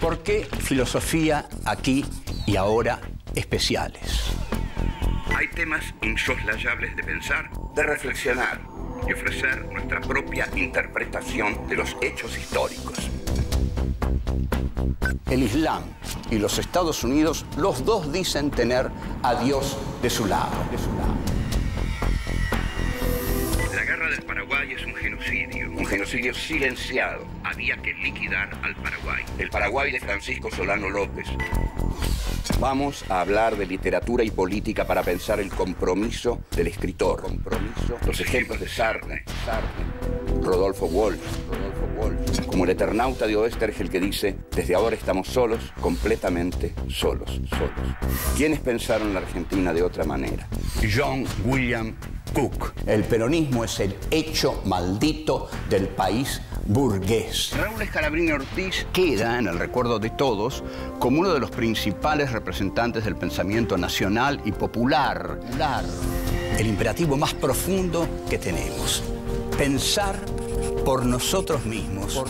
¿Por qué filosofía aquí y ahora especiales? Hay temas insoslayables de pensar, de reflexionar y ofrecer nuestra propia interpretación de los hechos históricos. El Islam y los Estados Unidos, los dos dicen tener a Dios de su lado. La guerra del Paraguay es un genocidio silenciado. Había que liquidar al Paraguay. El Paraguay de Francisco Solano López. Vamos a hablar de literatura y política para pensar el compromiso del escritor. Los ejemplos de Sartre, Rodolfo Walsh, como el Eternauta de Oestergel que dice: desde ahora estamos solos, completamente solos. ¿Quiénes pensaron la Argentina de otra manera? John William Cook. El peronismo es el hecho maldito del país burgués. Raúl Scalabrini Ortiz Queda en el recuerdo de todos como uno de los principales representantes del pensamiento nacional y popular. El imperativo más profundo que tenemos: pensar por nosotros mismos.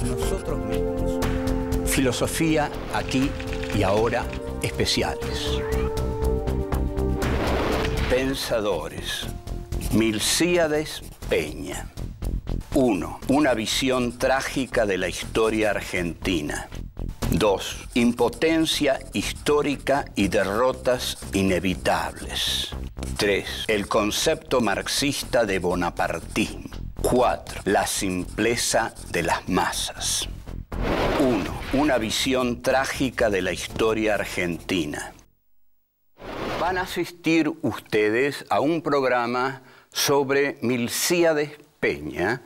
Filosofía aquí y ahora especiales. Pensadores. Milcíades Peña. 1. Una visión trágica de la historia argentina. 2. Impotencia histórica y derrotas inevitables. 3. El concepto marxista de bonapartismo. 4. La simpleza de las masas. 1. Una visión trágica de la historia argentina. Van a asistir ustedes a un programa sobre Milcíades Peña,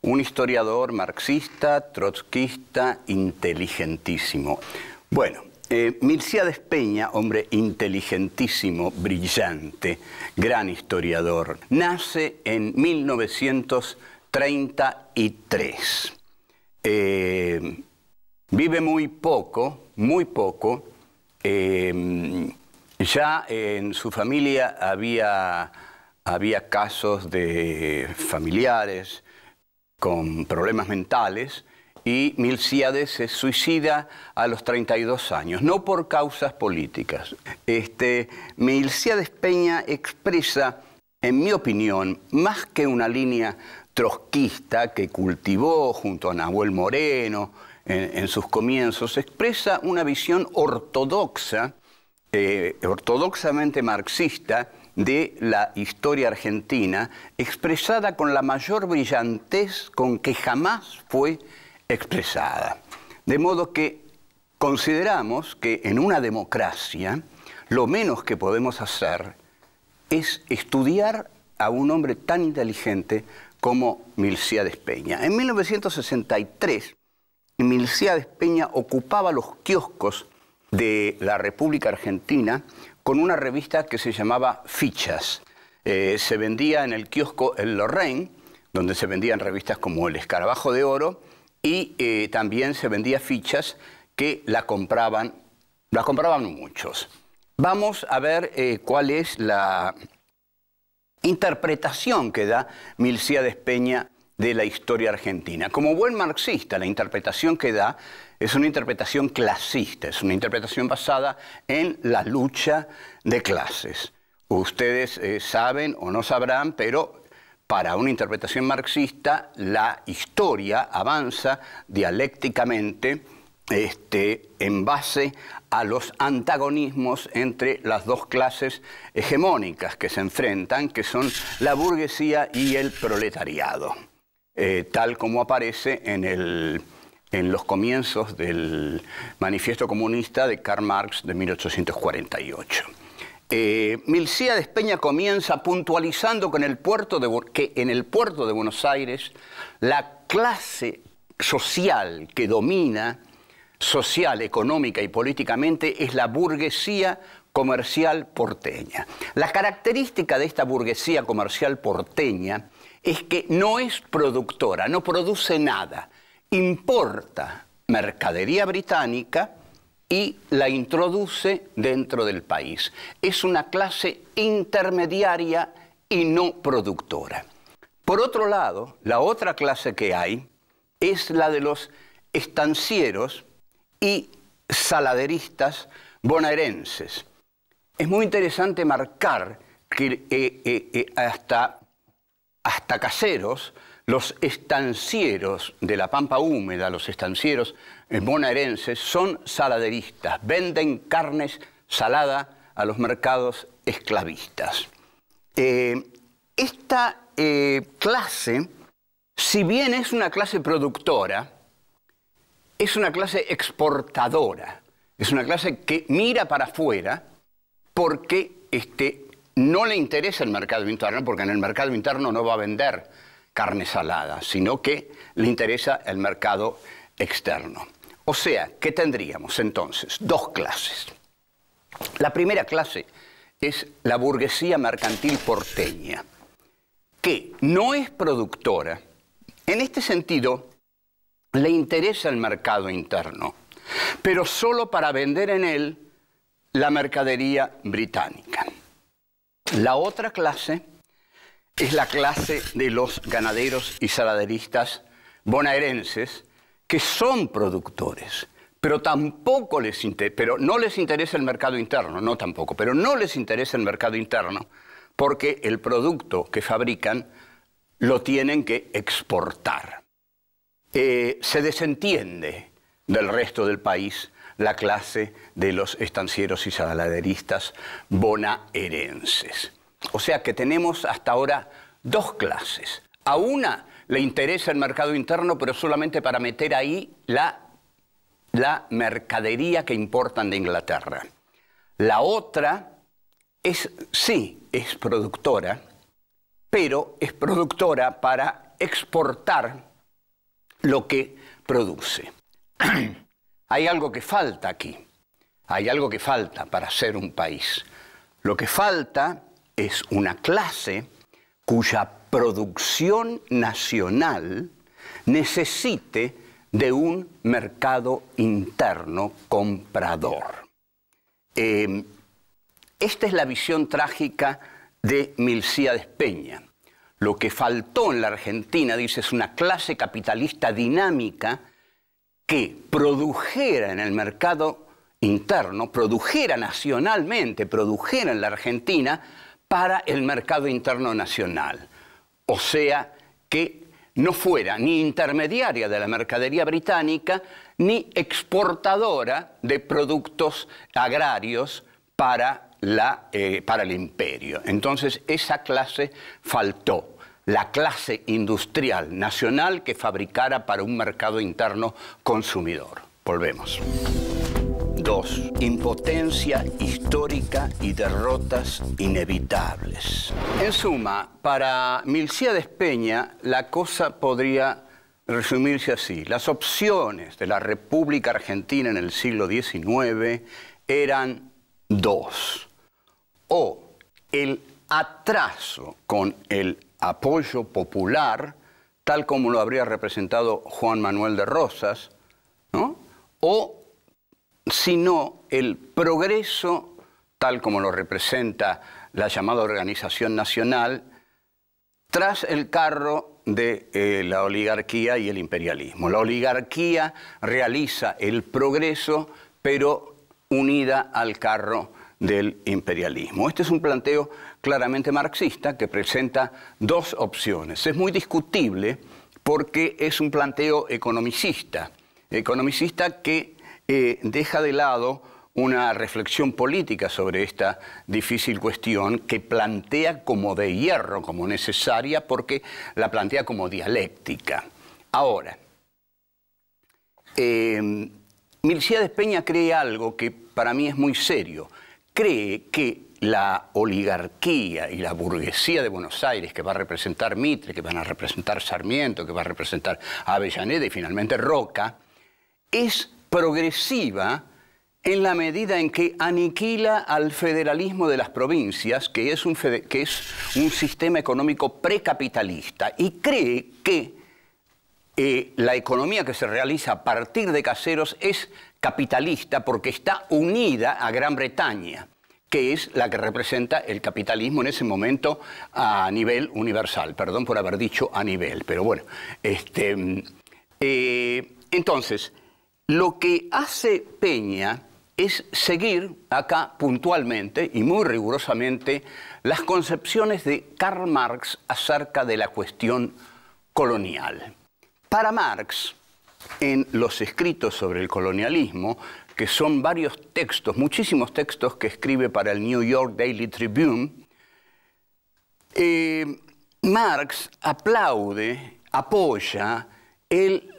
un historiador marxista, trotskista, inteligentísimo. Bueno, Milcíades Peña, hombre inteligentísimo, brillante, gran historiador, nace en 1933. Vive muy poco. Ya en su familia había casos de familiares con problemas mentales y Milcíades se suicida a los 32 años, no por causas políticas. Milcíades Peña expresa, en mi opinión, más que una línea trotskista que cultivó junto a Nahuel Moreno en sus comienzos, expresa una visión ortodoxamente marxista de la historia argentina, expresada con la mayor brillantez con que jamás fue expresada. De modo que consideramos que en una democracia lo menos que podemos hacer es estudiar a un hombre tan inteligente como Milcíades Peña. En 1963, Milcíades Peña ocupaba los kioscos de la República Argentina con una revista que se llamaba Fichas. Se vendía en el kiosco El Lorraine, donde se vendían revistas como El Escarabajo de Oro, y también se vendía Fichas, que la compraban muchos. Vamos a ver cuál es la interpretación que da Milcíades Peña de la historia argentina. Como buen marxista, la interpretación que da es una interpretación clasista, es una interpretación basada en la lucha de clases. Ustedes saben o no sabrán, pero para una interpretación marxista la historia avanza dialécticamente en base a los antagonismos entre las dos clases hegemónicas que se enfrentan, que son la burguesía y el proletariado, tal como aparece en los comienzos del Manifiesto Comunista de Karl Marx de 1848. Milcíades Peña comienza puntualizando que en el puerto de Buenos Aires la clase social que domina, social, económica y políticamente, es la burguesía comercial porteña. La característica de esta burguesía comercial porteña es que no es productora, no produce nada, importa mercadería británica y la introduce dentro del país. Es una clase intermediaria y no productora. Por otro lado, la otra clase que hay es la de los estancieros y saladeristas bonaerenses. Es muy interesante marcar que hasta caseros, los estancieros de la Pampa Húmeda, los estancieros bonaerenses, son saladeristas, venden carnes salada a los mercados esclavistas. Esta clase, si bien es una clase productora, es una clase exportadora, es una clase que mira para afuera porque no le interesa el mercado interno, porque en el mercado interno no va a vender carne salada, sino que le interesa el mercado externo. O sea, ¿qué tendríamos entonces? Dos clases. La primera clase es la burguesía mercantil porteña, que no es productora. En este sentido, le interesa el mercado interno, pero solo para vender en él la mercadería británica. La otra clase es la clase de los ganaderos y saladeristas bonaerenses, que son productores, pero no les interesa el mercado interno, pero no les interesa el mercado interno porque el producto que fabrican lo tienen que exportar. Se desentiende del resto del país la clase de los estancieros y saladeristas bonaerenses. O sea que tenemos hasta ahora dos clases. A una le interesa el mercado interno, pero solamente para meter ahí la mercadería que importan de Inglaterra. La otra sí es productora, pero es productora para exportar lo que produce. Hay algo que falta aquí. Hay algo que falta para ser un país. Lo que falta es una clase cuya producción nacional necesite de un mercado interno comprador. Esta es la visión trágica de Milcíades Peña. Lo que faltó en la Argentina, dice, es una clase capitalista dinámica que produjera en el mercado interno, produjera nacionalmente, produjera en la Argentina para el mercado interno nacional. O sea, que no fuera ni intermediaria de la mercadería británica, ni exportadora de productos agrarios para el imperio. Entonces, esa clase faltó. La clase industrial nacional que fabricara para un mercado interno consumidor. Volvemos. 2. Impotencia histórica y derrotas inevitables. En suma, para Milcíades Peña, la cosa podría resumirse así. Las opciones de la República Argentina en el siglo XIX eran dos. O el atraso con el apoyo popular, tal como lo habría representado Juan Manuel de Rosas, ¿no? O, si no, el progreso, tal como lo representa la llamada Organización Nacional, tras el carro de la oligarquía y el imperialismo. La oligarquía realiza el progreso, pero unida al carro del imperialismo. Este es un planteo claramente marxista que presenta dos opciones. Es muy discutible porque es un planteo economicista que deja de lado una reflexión política sobre esta difícil cuestión, que plantea como de hierro, como necesaria, porque la plantea como dialéctica. Ahora, Milcíades Peña cree algo que para mí es muy serio. Cree que la oligarquía y la burguesía de Buenos Aires, que va a representar Mitre, que van a representar Sarmiento, que va a representar Avellaneda y finalmente Roca, es progresiva en la medida en que aniquila al federalismo de las provincias, que es un sistema económico precapitalista, y cree que la economía que se realiza a partir de caseros es capitalista porque está unida a Gran Bretaña, que es la que representa el capitalismo en ese momento a nivel universal. Perdón por haber dicho a nivel, pero bueno. Entonces, lo que hace Peña es seguir acá puntualmente y muy rigurosamente las concepciones de Karl Marx acerca de la cuestión colonial. Para Marx, en los escritos sobre el colonialismo, que son varios textos, muchísimos textos que escribe para el New York Daily Tribune, Marx apoya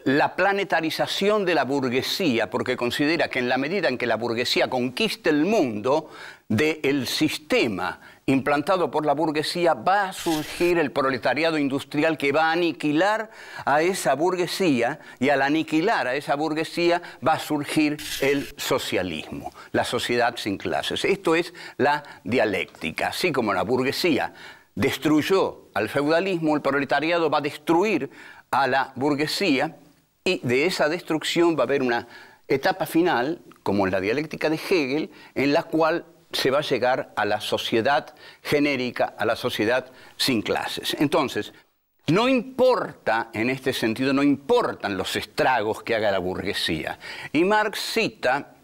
la planetarización de la burguesía, porque considera que en la medida en que la burguesía conquiste el mundo del sistema implantado por la burguesía, va a surgir el proletariado industrial que va a aniquilar a esa burguesía, y al aniquilar a esa burguesía va a surgir el socialismo, la sociedad sin clases. Esto es la dialéctica. Así como la burguesía destruyó al feudalismo, el proletariado va a destruir a la burguesía, y de esa destrucción va a haber una etapa final, como en la dialéctica de Hegel, en la cual se va a llegar a la sociedad genérica, a la sociedad sin clases. Entonces, no importa, en este sentido, no importan los estragos que haga la burguesía. Y Marx cita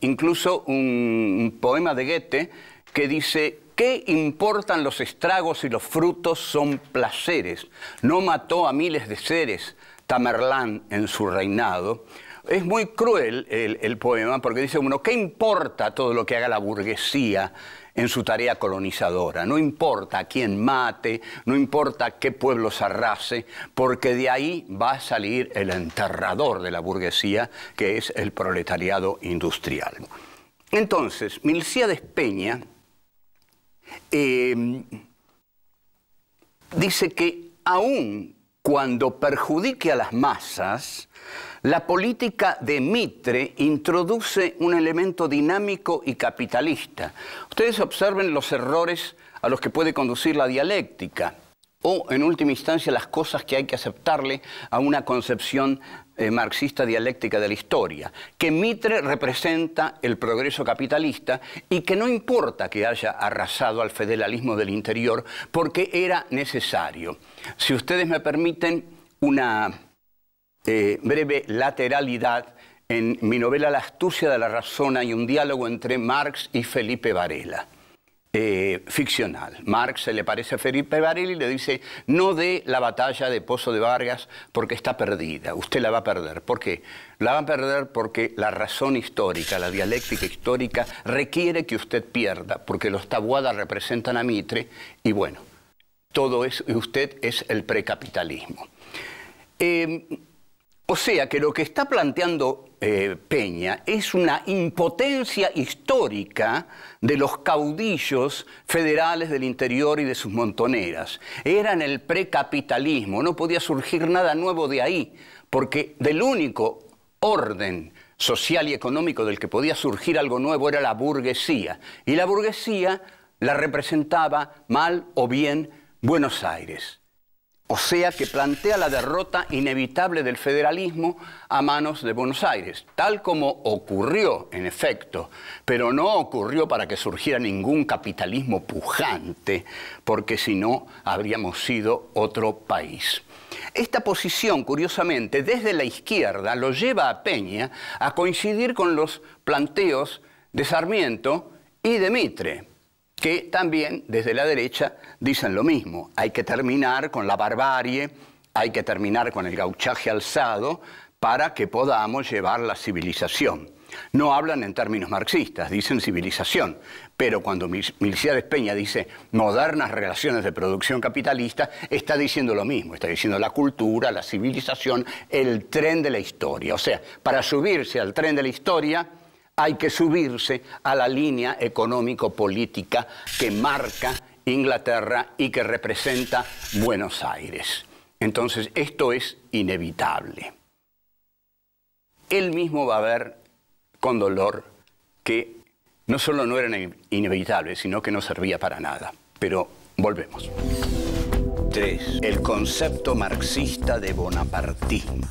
incluso un poema de Goethe que dice: ¿qué importan los estragos si los frutos son placeres? No mató a miles de seres Tamerlán en su reinado. Es muy cruel el poema, porque dice uno: ¿qué importa todo lo que haga la burguesía en su tarea colonizadora? No importa a quién mate, no importa qué pueblos arrase, porque de ahí va a salir el enterrador de la burguesía, que es el proletariado industrial. Entonces, Milcíades Peña dice que aun cuando perjudique a las masas, la política de Mitre introduce un elemento dinámico y capitalista. Ustedes observen los errores a los que puede conducir la dialéctica, o en última instancia las cosas que hay que aceptarle a una concepción marxista dialéctica de la historia, que Mitre representa el progreso capitalista y que no importa que haya arrasado al federalismo del interior, porque era necesario. Si ustedes me permiten una breve lateralidad, en mi novela La astucia de la razón hay un diálogo entre Marx y Felipe Varela. Ficcional. Marx se le parece a Felipe Varela y le dice: no dé la batalla de Pozo de Vargas porque está perdida, usted la va a perder. ¿Por qué? La va a perder porque la razón histórica, la dialéctica histórica requiere que usted pierda, porque los Taboada representan a Mitre y bueno, todo eso, usted es el precapitalismo. O sea que lo que está planteando Peña es una impotencia histórica de los caudillos federales del interior y de sus montoneras. Eran el precapitalismo, no podía surgir nada nuevo de ahí, porque del único orden social y económico del que podía surgir algo nuevo era la burguesía. Y la burguesía la representaba, mal o bien, Buenos Aires. O sea que plantea la derrota inevitable del federalismo a manos de Buenos Aires, tal como ocurrió, en efecto, pero no ocurrió para que surgiera ningún capitalismo pujante, porque si no, habríamos sido otro país. Esta posición, curiosamente, desde la izquierda, lo lleva a Peña a coincidir con los planteos de Sarmiento y de Mitre, que también desde la derecha dicen lo mismo. Hay que terminar con la barbarie, hay que terminar con el gauchaje alzado para que podamos llevar la civilización. No hablan en términos marxistas, dicen civilización, pero cuando Milcíades Peña dice modernas relaciones de producción capitalista, está diciendo lo mismo, está diciendo la cultura, la civilización, el tren de la historia. O sea, para subirse al tren de la historia hay que subirse a la línea económico-política que marca Inglaterra y que representa Buenos Aires. Entonces, esto es inevitable. Él mismo va a ver con dolor que no solo no era inevitable, sino que no servía para nada. Pero volvemos. 3. El concepto marxista de bonapartismo.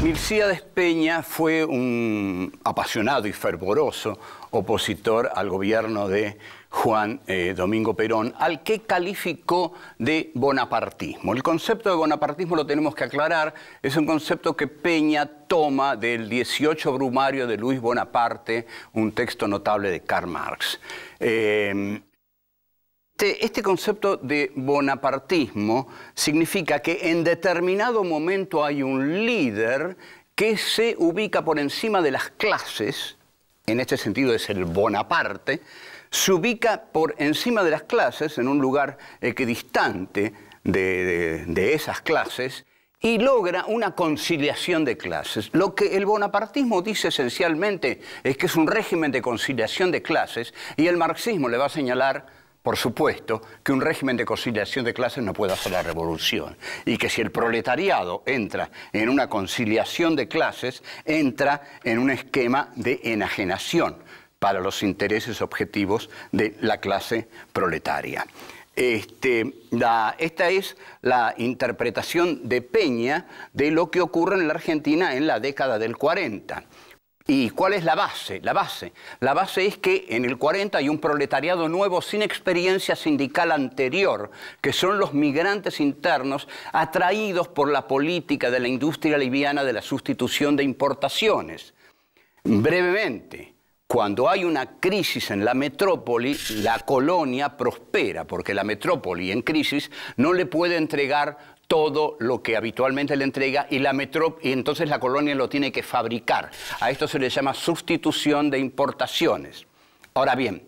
Milcíades Peña fue un apasionado y fervoroso opositor al gobierno de Juan Domingo Perón, al que calificó de bonapartismo. El concepto de bonapartismo lo tenemos que aclarar, es un concepto que Peña toma del 18 Brumario de Luis Bonaparte, un texto notable de Karl Marx. Este concepto de bonapartismo significa que en determinado momento hay un líder que se ubica por encima de las clases, en este sentido es el Bonaparte, se ubica por encima de las clases en un lugar equidistante de esas clases y logra una conciliación de clases. Lo que el bonapartismo dice esencialmente es que es un régimen de conciliación de clases y el marxismo le va a señalar, por supuesto, que un régimen de conciliación de clases no puede hacer la revolución y que si el proletariado entra en una conciliación de clases, entra en un esquema de enajenación para los intereses objetivos de la clase proletaria. Esta es la interpretación de Peña de lo que ocurre en la Argentina en la década del 40. ¿Y cuál es la base? La base es que en el 40 hay un proletariado nuevo sin experiencia sindical anterior, que son los migrantes internos atraídos por la política de la industria liviana de la sustitución de importaciones. Brevemente, cuando hay una crisis en la metrópoli, la colonia prospera, porque la metrópoli en crisis no le puede entregar todo lo que habitualmente le entrega y entonces la colonia lo tiene que fabricar. A esto se le llama sustitución de importaciones. Ahora bien,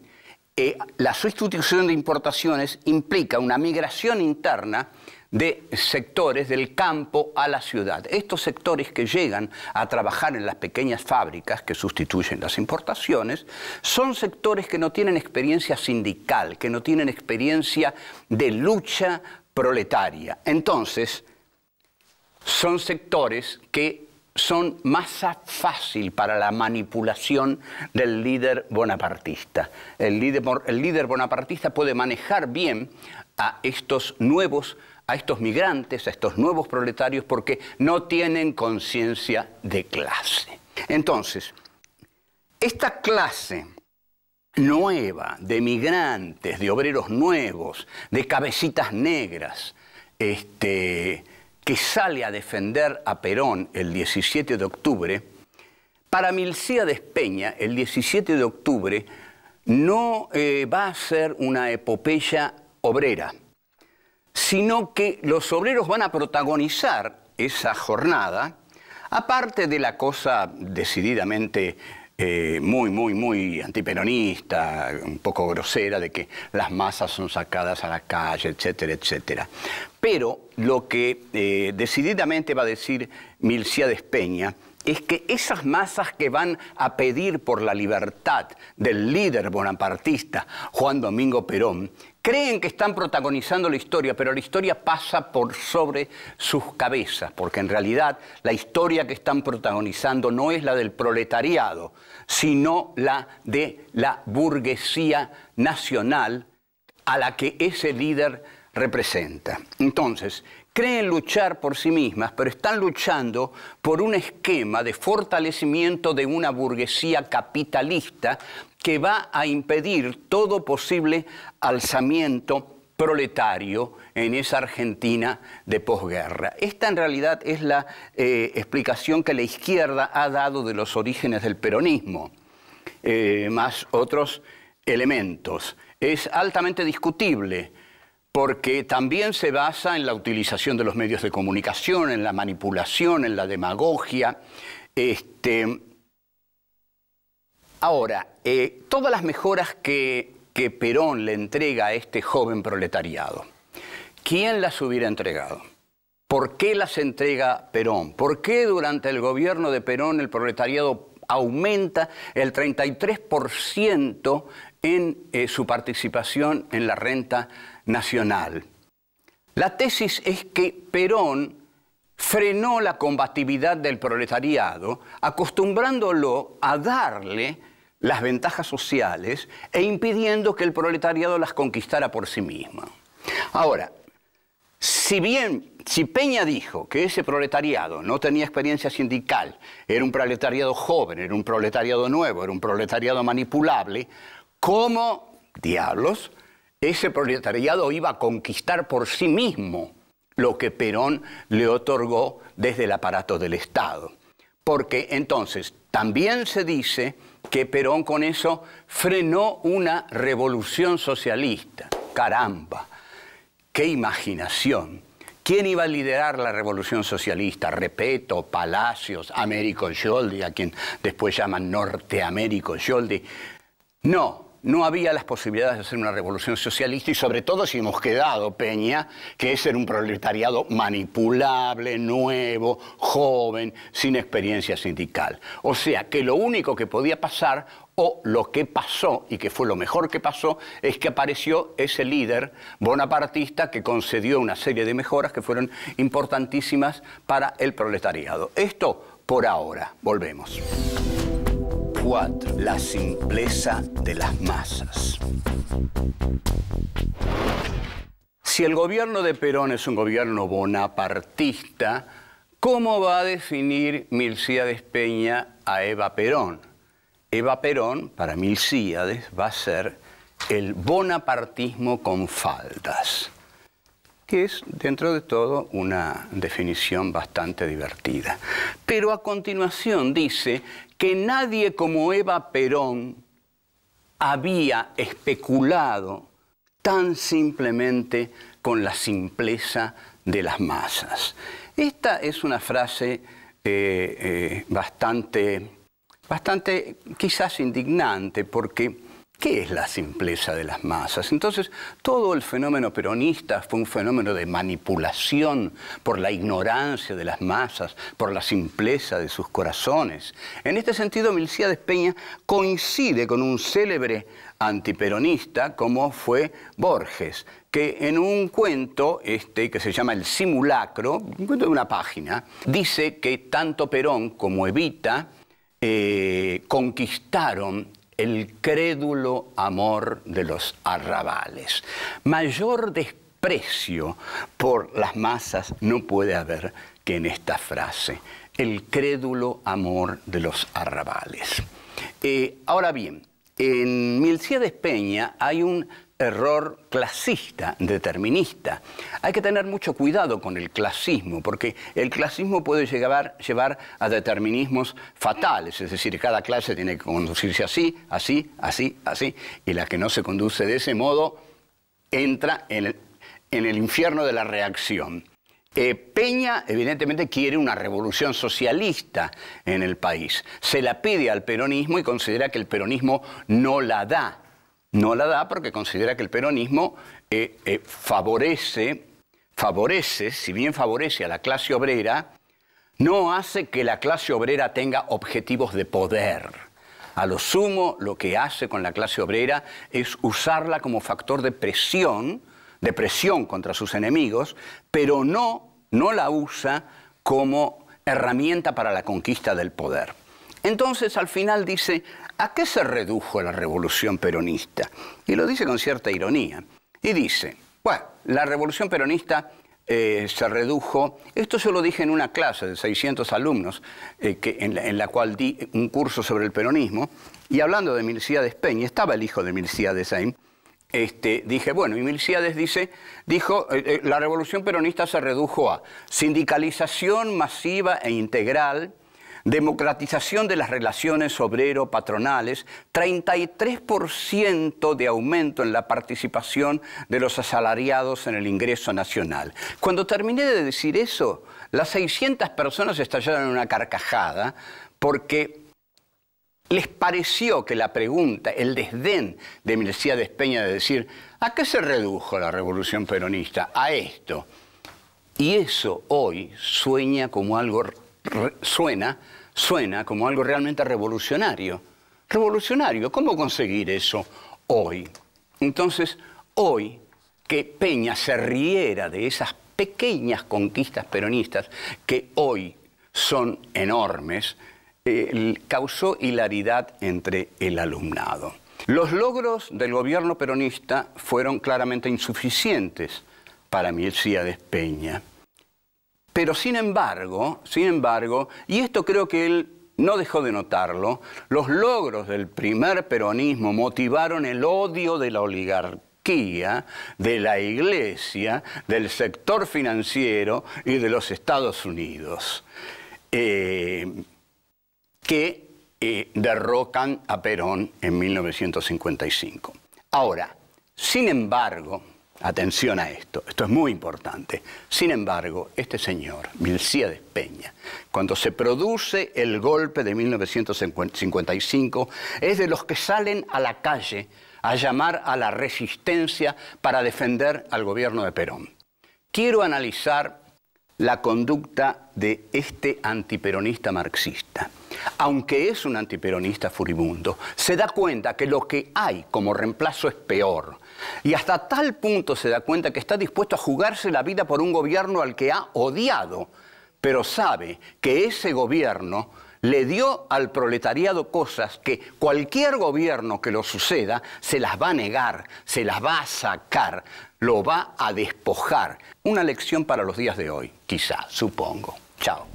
la sustitución de importaciones implica una migración interna de sectores del campo a la ciudad. Estos sectores que llegan a trabajar en las pequeñas fábricas que sustituyen las importaciones son sectores que no tienen experiencia sindical, que no tienen experiencia de lucha proletaria. Entonces, son sectores que son masa fácil para la manipulación del líder bonapartista. El líder bonapartista puede manejar bien a estos migrantes, a estos nuevos proletarios, porque no tienen conciencia de clase. Entonces, esta clase nueva de migrantes, de obreros nuevos, de cabecitas negras, que sale a defender a Perón el 17 de octubre, para Milcíades Peña el 17 de octubre no va a ser una epopeya obrera, sino que los obreros van a protagonizar esa jornada, aparte de la cosa decididamente muy antiperonista, un poco grosera, de que las masas son sacadas a la calle, etcétera, etcétera. Pero lo que decididamente va a decir Milcíades Peña es que esas masas que van a pedir por la libertad del líder bonapartista Juan Domingo Perón, creen que están protagonizando la historia, pero la historia pasa por sobre sus cabezas, porque en realidad la historia que están protagonizando no es la del proletariado, sino la de la burguesía nacional a la que ese líder representa. Entonces, creen luchar por sí mismas, pero están luchando por un esquema de fortalecimiento de una burguesía capitalista que va a impedir todo posible alzamiento proletario en esa Argentina de posguerra. Esta en realidad es la explicación que la izquierda ha dado de los orígenes del peronismo, más otros elementos. Es altamente discutible, porque también se basa en la utilización de los medios de comunicación, en la manipulación, en la demagogia. Ahora, todas las mejoras que Perón le entrega a este joven proletariado, ¿quién las hubiera entregado? ¿Por qué las entrega Perón? ¿Por qué durante el gobierno de Perón el proletariado aumenta el 33% en su participación en la renta nacional? La tesis es que Perón frenó la combatividad del proletariado, acostumbrándolo a darle las ventajas sociales e impidiendo que el proletariado las conquistara por sí mismo. Ahora, Si Peña dijo que ese proletariado no tenía experiencia sindical, era un proletariado joven, era un proletariado nuevo, era un proletariado manipulable, ¿cómo diablos ese proletariado iba a conquistar por sí mismo lo que Perón le otorgó desde el aparato del Estado? Porque entonces también se dice que Perón con eso frenó una revolución socialista. ¡Caramba! ¡Qué imaginación! ¿Quién iba a liderar la revolución socialista? Repetto, Palacios, Américo Yoldi, a quien después llaman Norteamérico Yoldi. No había las posibilidades de hacer una revolución socialista y sobre todo si hemos quedado, Peña, que ese era un proletariado manipulable, nuevo, joven, sin experiencia sindical. O sea que lo único que podía pasar, o lo que pasó, y que fue lo mejor que pasó, es que apareció ese líder bonapartista que concedió una serie de mejoras que fueron importantísimas para el proletariado. Esto por ahora. Volvemos. 4. La simpleza de las masas. Si el gobierno de Perón es un gobierno bonapartista, ¿cómo va a definir Milcíades Peña a Eva Perón? Eva Perón, para Milcíades, va a ser el bonapartismo con faldas, que es, dentro de todo, una definición bastante divertida. Pero a continuación dice que nadie como Eva Perón había especulado tan simplemente con la simpleza de las masas. Esta es una frase bastante quizás indignante, porque ¿qué es la simpleza de las masas? Entonces, todo el fenómeno peronista fue un fenómeno de manipulación por la ignorancia de las masas, por la simpleza de sus corazones. En este sentido, Milcíades Peña coincide con un célebre antiperonista como fue Borges, que en un cuento que se llama El Simulacro, un cuento de una página, dice que tanto Perón como Evita conquistaron el crédulo amor de los arrabales. Mayor desprecio por las masas no puede haber que en esta frase. El crédulo amor de los arrabales. Ahora bien, en Milcíades Peña hay un error clasista, determinista. Hay que tener mucho cuidado con el clasismo, porque el clasismo puede llevar a determinismos fatales, es decir, cada clase tiene que conducirse así, así, así, así, y la que no se conduce de ese modo entra en el infierno de la reacción. Peña, evidentemente, quiere una revolución socialista en el país. Se la pide al peronismo y considera que el peronismo no la da. No la da porque considera que el peronismo favorece, si bien favorece a la clase obrera, no hace que la clase obrera tenga objetivos de poder. A lo sumo, lo que hace con la clase obrera es usarla como factor de presión contra sus enemigos, pero no la usa como herramienta para la conquista del poder. Entonces, al final dice, ¿a qué se redujo la revolución peronista? Y lo dice con cierta ironía. Y dice, bueno, la revolución peronista se redujo, esto yo lo dije en una clase de 600 alumnos, en la cual di un curso sobre el peronismo, y hablando de Milcíades Peña, estaba el hijo de Milcíades ahí, dije, bueno, y Milcíades dijo, la revolución peronista se redujo a sindicalización masiva e integral, democratización de las relaciones obrero-patronales, 33% de aumento en la participación de los asalariados en el ingreso nacional. Cuando terminé de decir eso, las 600 personas estallaron en una carcajada porque les pareció que la pregunta, el desdén de Milcíades Peña de decir, ¿a qué se redujo la revolución peronista? A esto. Y eso hoy suena como algo realmente revolucionario. Revolucionario, ¿cómo conseguir eso hoy? Entonces, hoy, que Peña se riera de esas pequeñas conquistas peronistas, que hoy son enormes, causó hilaridad entre el alumnado. Los logros del gobierno peronista fueron claramente insuficientes para Milcíades Peña. Pero sin embargo, y esto creo que él no dejó de notarlo, los logros del primer peronismo motivaron el odio de la oligarquía, de la Iglesia, del sector financiero y de los Estados Unidos, que derrocan a Perón en 1955. Ahora, sin embargo, atención a esto es muy importante, sin embargo, este señor, Milcíades Peña, cuando se produce el golpe de 1955, es de los que salen a la calle a llamar a la resistencia para defender al gobierno de Perón. Quiero analizar la conducta de este antiperonista marxista. Aunque es un antiperonista furibundo, se da cuenta que lo que hay como reemplazo es peor. Y hasta tal punto se da cuenta que está dispuesto a jugarse la vida por un gobierno al que ha odiado, pero sabe que ese gobierno le dio al proletariado cosas que cualquier gobierno que lo suceda se las va a negar, se las va a sacar, lo va a despojar. Una lección para los días de hoy, quizá, supongo. Chao.